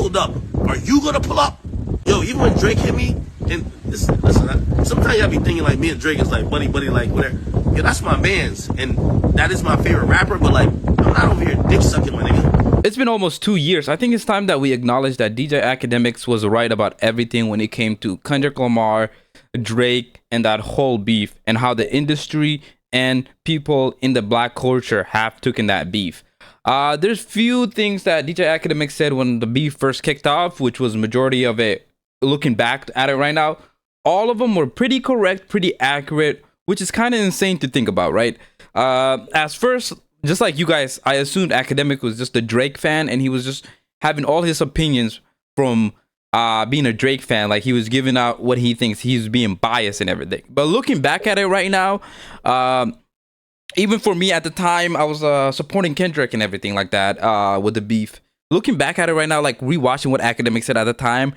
pulled up. Are you gonna pull up? Yo, even when Drake hit me, and listen, sometimes y'all be thinking like me and Drake is like buddy, like whatever. Yeah, that's my man's, and that is my favorite rapper. But like, I'm not over here dick sucking my nigga. It's been almost 2 years. I think it's time that we acknowledge that DJ Akademiks was right about everything when it came to Kendrick Lamar, Drake, and that whole beef, and how the industry and people in the black culture have taken that beef. There's few things that DJ Akademiks said when the beef first kicked off, which was majority of it. Looking back at it right now, all of them were pretty correct, pretty accurate, which is kind of insane to think about, right? As first, just like you guys, I assumed Akademiks was just a Drake fan, and he was just having all his opinions from being a Drake fan. Like, he was giving out what he thinks, he's being biased and everything. But looking back at it right now, even for me at the time, I was supporting Kendrick and everything like that with the beef. Looking back at it right now, like rewatching what Akademiks said at the time,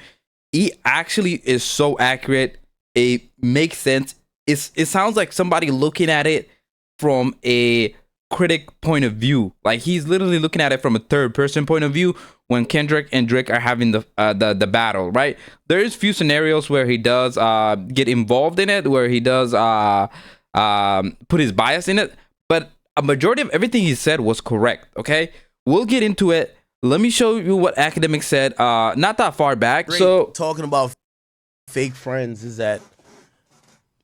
he actually is so accurate. It makes sense. It sounds like somebody looking at it from a critic point of view. Like, he's literally looking at it from a third person point of view when Kendrick and Drake are having the battle, right? There is few scenarios where he does get involved in it, where he does put his bias in it, but a majority of everything he said was correct. Okay, we'll get into it. Let me show you what Akademiks said not that far back. Drake, so talking about fake friends, is that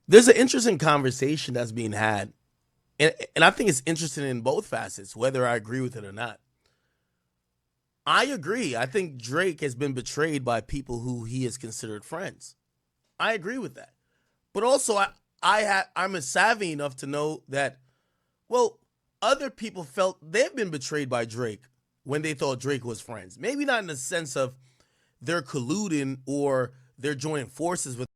there's an interesting conversation that's being had, and I think it's interesting in both facets, whether I agree with it or not. I agree. I think Drake has been betrayed by people who he has considered friends. I agree with that. But also, I'm savvy enough to know that, well, other people felt they've been betrayed by Drake when they thought Drake was friends. Maybe not in the sense of they're colluding or they're joining forces with.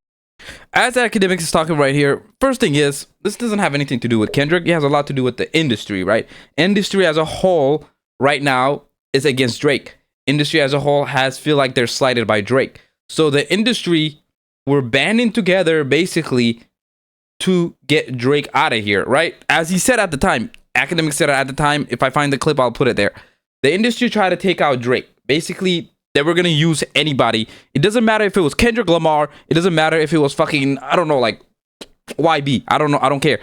As Akademiks is talking right here, first thing is, this doesn't have anything to do with Kendrick. It has a lot to do with the industry, right? Industry as a whole right now is against Drake. Industry as a whole feel like they're slighted by Drake. So the industry were banding together basically to get Drake out of here, right? As he said at the time, Akademiks said at the time, if I find the clip, I'll put it there. The industry tried to take out Drake. Basically, they were going to use anybody. It doesn't matter if it was Kendrick Lamar. It doesn't matter if it was fucking, I don't know, like YB. I don't know. I don't care.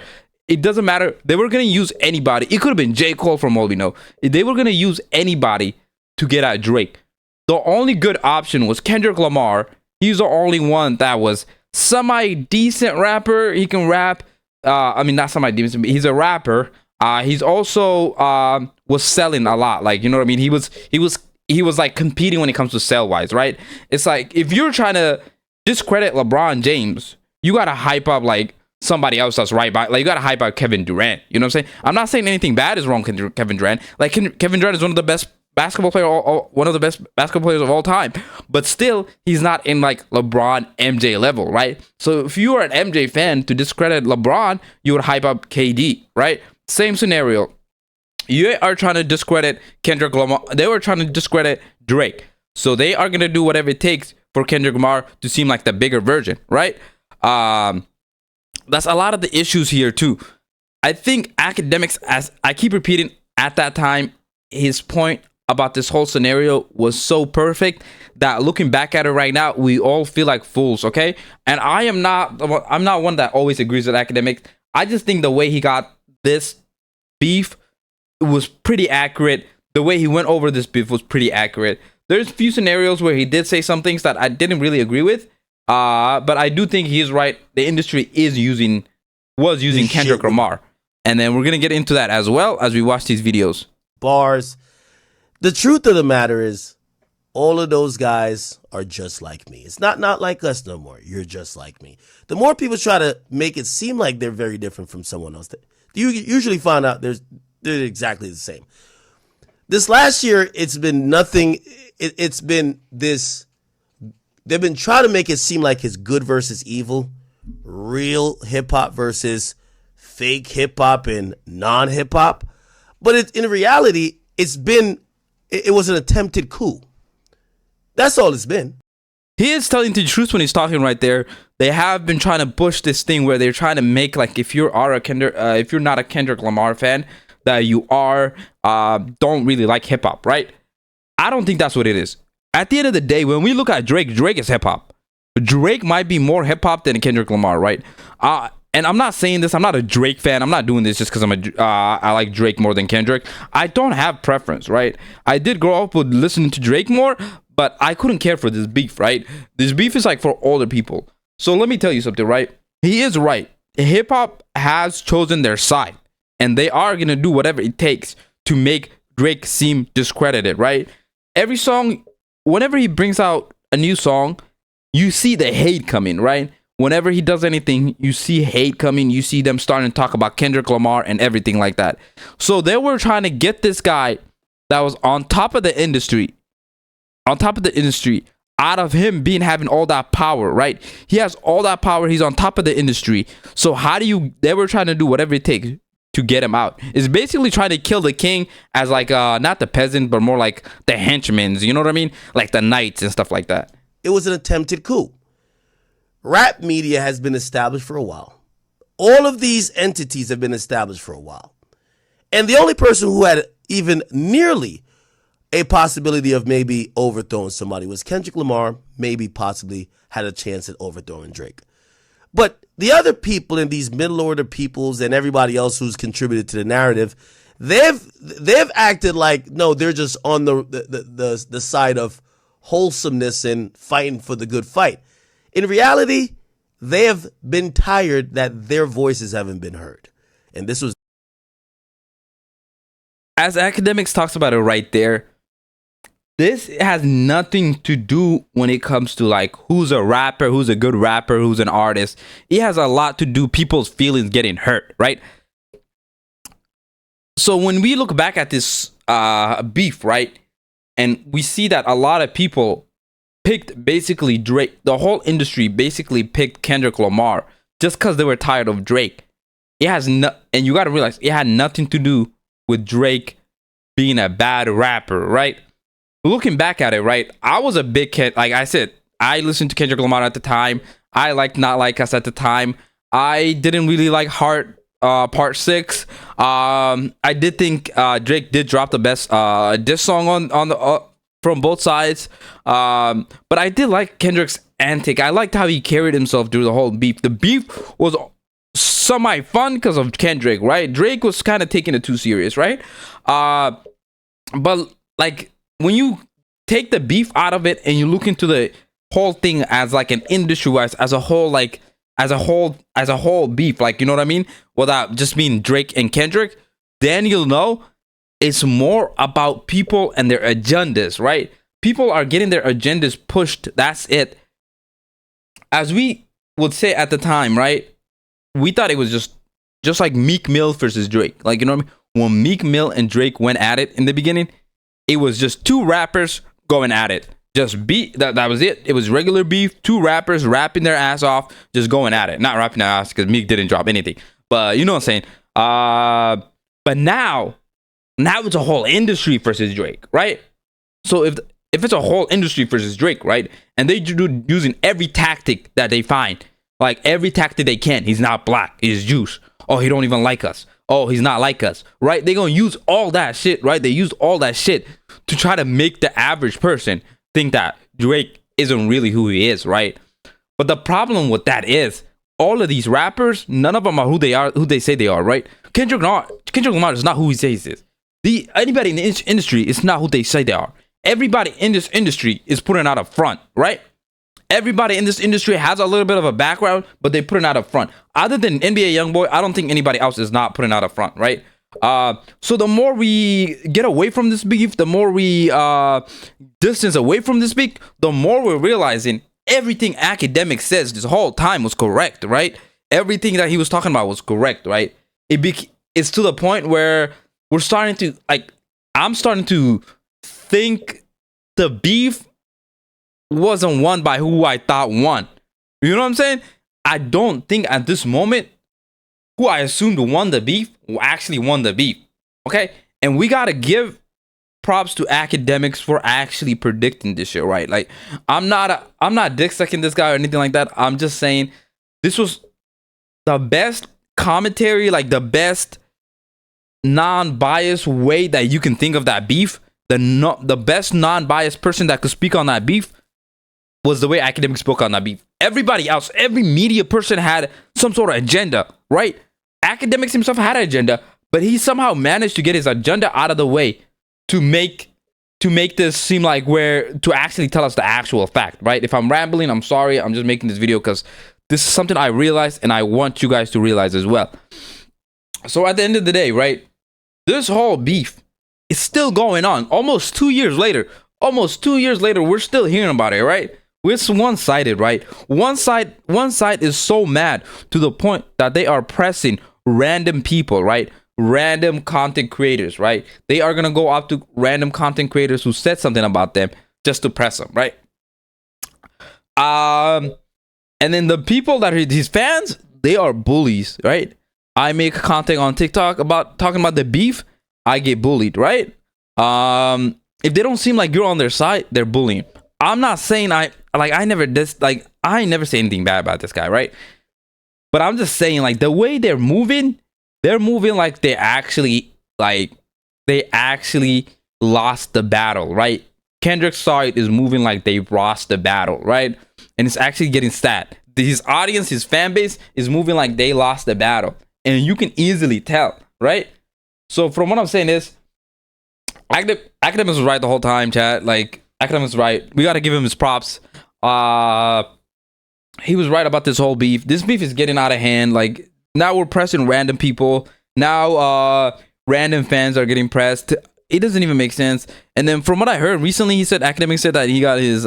It doesn't matter. They were going to use anybody. It could have been J. Cole from all we know. They were going to use anybody to get at Drake. The only good option was Kendrick Lamar. He's the only one that was semi-decent rapper. He can rap. I mean, not semi-decent, but he's a rapper. He's also was selling a lot. Like, you know what I mean? He was like competing when it comes to sell-wise, right? It's like, if you're trying to discredit LeBron James, you got to hype up like somebody else that's right by. Like, you got to hype up Kevin Durant. You know what I'm saying? I'm not saying anything bad is wrong with Kevin Durant. Like, Kevin Durant is one of the best basketball players of all time, but still, he's not in like LeBron MJ level, right? So if you are an MJ fan, to discredit LeBron, you would hype up KD, right? Same scenario. You are trying to discredit Kendrick Lamar. They were trying to discredit Drake, so they are gonna do whatever it takes for Kendrick Lamar to seem like the bigger version, right? That's a lot of the issues here too. I think Akademiks, as I keep repeating, at that time, his point about this whole scenario was so perfect that looking back at it right now, we all feel like fools, okay? And I'm not one that always agrees with Akademiks. I just think the way he got this beef was pretty accurate. The way he went over this beef was pretty accurate. There's a few scenarios where he did say some things that I didn't really agree with, but I do think he's right. The industry was using Kendrick Lamar. And then we're going to get into that as well as we watch these videos. Bars. The truth of the matter is, all of those guys are just like me. It's not like us no more. You're just like me. The more people try to make it seem like they're very different from someone else, you usually find out they're exactly the same. This last year, it's been nothing. It's been this. They've been trying to make it seem like it's good versus evil, real hip hop versus fake hip hop and non hip hop. But in reality, it was an attempted coup. That's all it's been. He is telling the truth when he's talking right there. They have been trying to push this thing where they're trying to make like, if you're not a Kendrick Lamar fan, that you don't really like hip hop, right? I don't think that's what it is. at the end of the day, when we look at Drake, Drake is hip hop. Drake might be more hip hop than Kendrick Lamar, right? And I'm not saying this. I'm not a Drake fan. I'm not doing this just because I like Drake more than Kendrick. I don't have preference, right? I did grow up with listening to Drake more, but I couldn't care for this beef, right? This beef is like for older people. So let me tell you something, right? He is right. Hip hop has chosen their side, and they are gonna do whatever it takes to make Drake seem discredited, right? Every song, whenever he brings out a new song, you see the hate coming, right? Whenever he does anything, you see hate coming. You see them starting to talk about Kendrick Lamar and everything like that. So they were trying to get this guy that was on top of the industry, out of him having all that power, right? He has all that power. He's on top of the industry. So they were trying to do whatever it takes to get him out. It's basically trying to kill the king as like, not the peasant, but more like the henchmen. You know what I mean? Like the knights and stuff like that. It was an attempted coup. Rap media has been established for a while. All of these entities have been established for a while. And the only person who had even nearly a possibility of maybe overthrowing somebody was Kendrick Lamar, maybe possibly had a chance at overthrowing Drake. But the other people in these middle order peoples and everybody else who's contributed to the narrative, they've acted like, no, they're just on the side of wholesomeness and fighting for the good fight. In reality, they have been tired that their voices haven't been heard. And this was... As Akademiks talks about it right there, this has nothing to do when it comes to like who's a rapper, who's a good rapper, who's an artist. It has a lot to do people's feelings getting hurt, right? So when we look back at this beef, right, and we see that a lot of people picked basically Drake, the whole industry basically picked Kendrick Lamar just because they were tired of Drake. It has no, and you got to realize it had nothing to do with Drake being a bad rapper, right? Looking back at it, right, I was a big kid. Like I said, I listened to Kendrick Lamar at the time. I liked Not Like Us at the time. I didn't really like Heart Part 6. I did think Drake did drop the best diss song on the from both sides. But I did like Kendrick's antic. I liked how he carried himself through the whole beef. The beef was semi fun because of Kendrick, right? Drake was kind of taking it too serious, right? But like when you take the beef out of it and you look into the whole thing as like an industry wise, as a whole, like as a whole beef, like, you know what I mean? Without just being Drake and Kendrick, then you'll know it's more about people and their agendas, right? People are getting their agendas pushed. That's it. As we would say at the time, right? We thought it was just like Meek Mill versus Drake. Like, you know what I mean? When Meek Mill and Drake went at it in the beginning, it was just two rappers going at it. Just beat that was it. It was regular beef, two rappers rapping their ass off, just going at it. Not rapping their ass because Meek didn't drop anything. But you know what I'm saying? But now it's a whole industry versus Drake, right? So if it's a whole industry versus Drake, right? And they do using every tactic that they find, like every tactic they can. He's not black, he's Jewish. Oh, he don't even like us. Oh, he's not like us, right? They're gonna use all that shit, right? They used all that shit to try to make the average person think that Drake isn't really who he is, right? But the problem with that is all of these rappers, none of them are who they say they are, right? Kendrick Lamar is not who he says he is. Anybody in the industry is not who they say they are. Everybody in this industry is putting out a front, right? Everybody in this industry has a little bit of a background, but they put it out up front. Other than NBA YoungBoy, I don't think anybody else is not putting out up front, right? So the more we get away from this beef, the more we distance away from this beef, the more we're realizing everything Akademiks says this whole time was correct, right? Everything that he was talking about was correct, right? It's to the point where we're starting to, like, I'm starting to think the beef wasn't won by who I thought won. You know what I'm saying? I don't think at this moment who I assumed won the beef actually won the beef. Okay? And we gotta give props to Akademiks for actually predicting this shit, right? Like, I'm not dick sucking this guy or anything like that. I'm just saying this was the best commentary, like the best non-biased way that you can think of that beef the best non-biased person that could speak on that beef was the way Akademiks spoke on that beef. Everybody else, every media person had some sort of agenda, right? Akademiks himself had an agenda, but he somehow managed to get his agenda out of the way to make this seem like to actually tell us the actual fact, right? If I'm rambling, I'm sorry. I'm just making this video because this is something I realized and I want you guys to realize as well. So at the end of the day, right, this whole beef is still going on. Almost 2 years later, we're still hearing about it, right? It's one-sided, right? One side is so mad to the point that they are pressing random people, right? Random content creators, right? They are gonna go up to random content creators who said something about them just to press them, right? And then the people that are his fans, they are bullies, right? I make content on TikTok about talking about the beef, I get bullied, right? If they don't seem like you're on their side, they're bullying. I'm not saying I never say anything bad about this guy, right? But I'm just saying, like, the way they're moving like they actually lost the battle, right? Kendrick's side is moving like they lost the battle, right? And it's actually getting sad. His audience, his fan base is moving like they lost the battle. And you can easily tell, right? So from what I'm saying is, Akademiks was right the whole time, chat. Like, Akademiks was right. We got to give him his props. He was right about this whole beef. This beef is getting out of hand. Like, now we're pressing random people. Now random fans are getting pressed. It doesn't even make sense. And then from what I heard recently, Akademiks said that he got his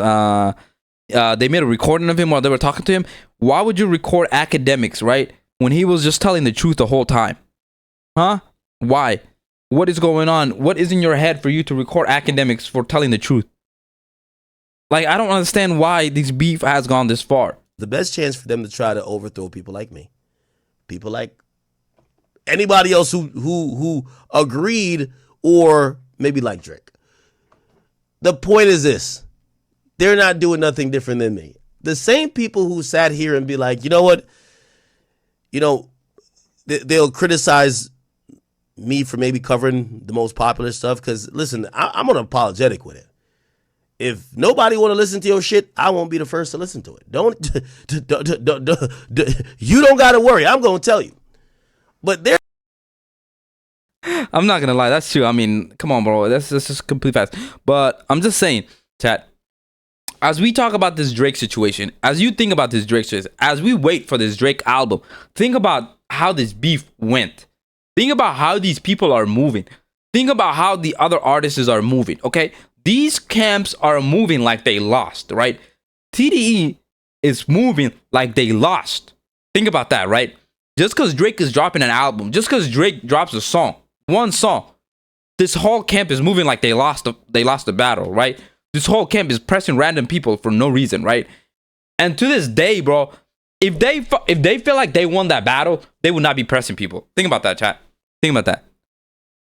they made a recording of him while they were talking to him. Why would you record Akademiks, right, when he was just telling the truth the whole time? Huh? Why? What is going on? What is in your head for you to record Akademiks for telling the truth? Like, I don't understand why this beef has gone this far. The best chance for them to try to overthrow people like me, people like anybody else who agreed or maybe like Drake. The point is this: they're not doing nothing different than me. The same people who sat here and be like, you know what, they'll criticize me for maybe covering the most popular stuff. Because listen, I'm unapologetic with it. If nobody want to listen to your shit, I won't be the first to listen to it. You don't got to worry. I'm going to tell you. But there. I'm not going to lie. That's true. I mean, come on, bro. That's just complete facts. But I'm just saying, chat, as we talk about this Drake situation, as you think about this Drake situation, as we wait for this Drake album, think about how this beef went. Think about how these people are moving. Think about how the other artists are moving, okay? These camps are moving like they lost, right? TDE is moving like they lost. Think about that, right? Just because Drake is dropping an album, just because Drake drops a song, one song, this whole camp is moving like they lost the battle, right? This whole camp is pressing random people for no reason, right? And to this day, bro, if they feel like they won that battle, they would not be pressing people. Think about that, chat. Think about that.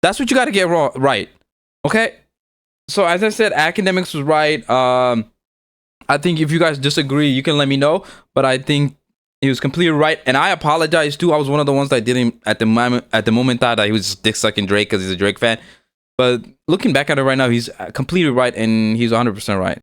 That's what you got to get right, okay? So as I said, Akademiks was right. I think if you guys disagree, you can let me know. But I think he was completely right, and I apologize too. I was one of the ones that didn't at the moment thought that he was just dick sucking Drake because he's a Drake fan. But looking back at it right now, he's completely right, and he's 100% right.